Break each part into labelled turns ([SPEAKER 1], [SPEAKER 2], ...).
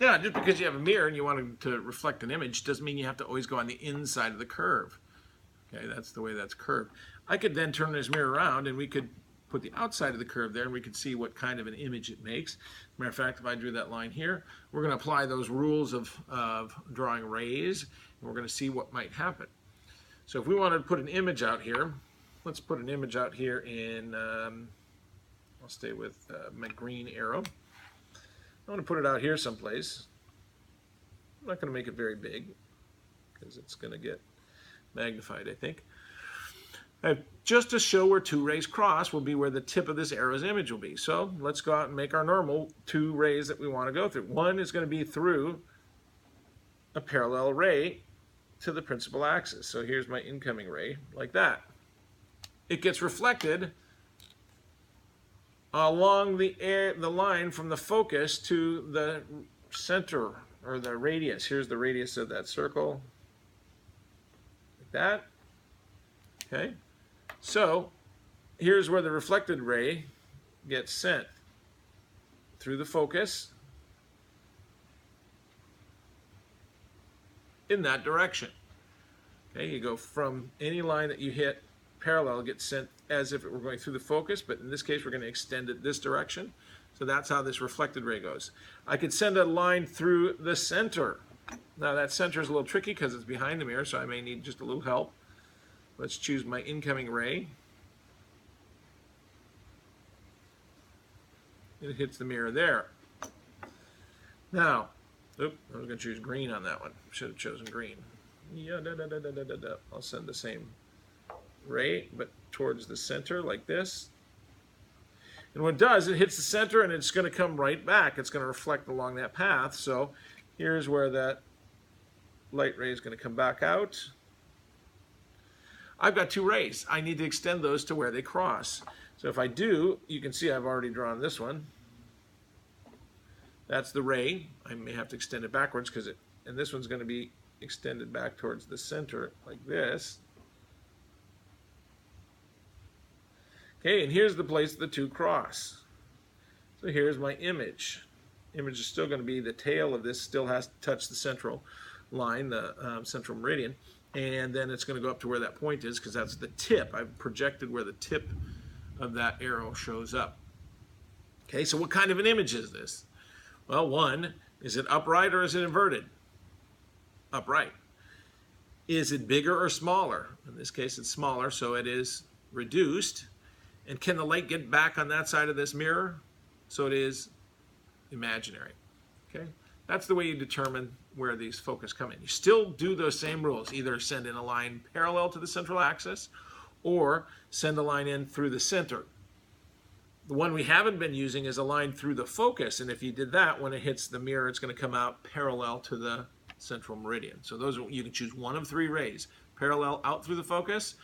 [SPEAKER 1] Yeah, just because you have a mirror and you want to reflect an image doesn't mean you have to always go on the inside of the curve. Okay, that's the way that's curved. I could then turn this mirror around and we could put the outside of the curve there and we could see what kind of an image it makes. Matter of fact, if I drew that line here, we're going to apply those rules of drawing rays and we're going to see what might happen. So if we wanted to put an image out here, let's put an image out here in, I'll stay with my green arrow. I want to put it out here someplace. I'm not going to make it very big because it's going to get magnified, I think. Just to show where two rays cross will be where the tip of this arrow's image will be. So let's go out and make our normal two rays that we want to go through. One is going to be through a parallel ray to the principal axis. So here's my incoming ray, like that. It gets reflected along the line from the focus to the center, or the radius. Here's the radius of that circle, like that. Okay, so here's where the reflected ray gets sent through the focus in that direction. Okay, you go from any line that you hit parallel, gets sent as if it were going through the focus, but in this case we're going to extend it this direction. So that's how this reflected ray goes. I could send a line through the center. Now that center is a little tricky because it's behind the mirror, so I may need just a little help. Let's choose my incoming ray. It hits the mirror there. Now, I was going to choose green on that one. Should have chosen green. Yeah, I'll send the same ray, but towards the center like this. And what it does, it hits the center and it's going to come right back. It's going to reflect along that path. So here's where that light ray is going to come back out. I've got two rays. I need to extend those to where they cross. So if I do, you can see I've already drawn this one. That's the ray. I may have to extend it backwards because and this one's going to be extended back towards the center like this. Okay, and here's the place the two cross. So here's my image. Image is still going to be the tail of this, still has to touch the central line, the central meridian, and then it's going to go up to where that point is because that's the tip. I've projected where the tip of that arrow shows up. Okay, so what kind of an image is this? Well, one, is it upright or is it inverted? Upright. Is it bigger or smaller? In this case, it's smaller, so it is reduced. And can the light get back on that side of this mirror? So it is imaginary. Okay, that's the way you determine where these focus come in. You still do those same rules. Either send in a line parallel to the central axis or send a line in through the center. The one we haven't been using is a line through the focus, and if you did that, when it hits the mirror, it's going to come out parallel to the central meridian. So those are, you can choose one of three rays: parallel out through the focus,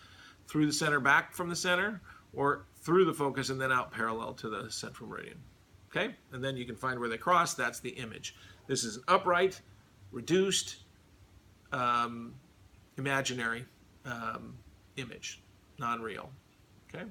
[SPEAKER 1] through the center back from the center, or through the focus and then out parallel to the central meridian. Okay, and then you can find where they cross. That's the image. This is an upright, reduced, imaginary image, non-real. Okay.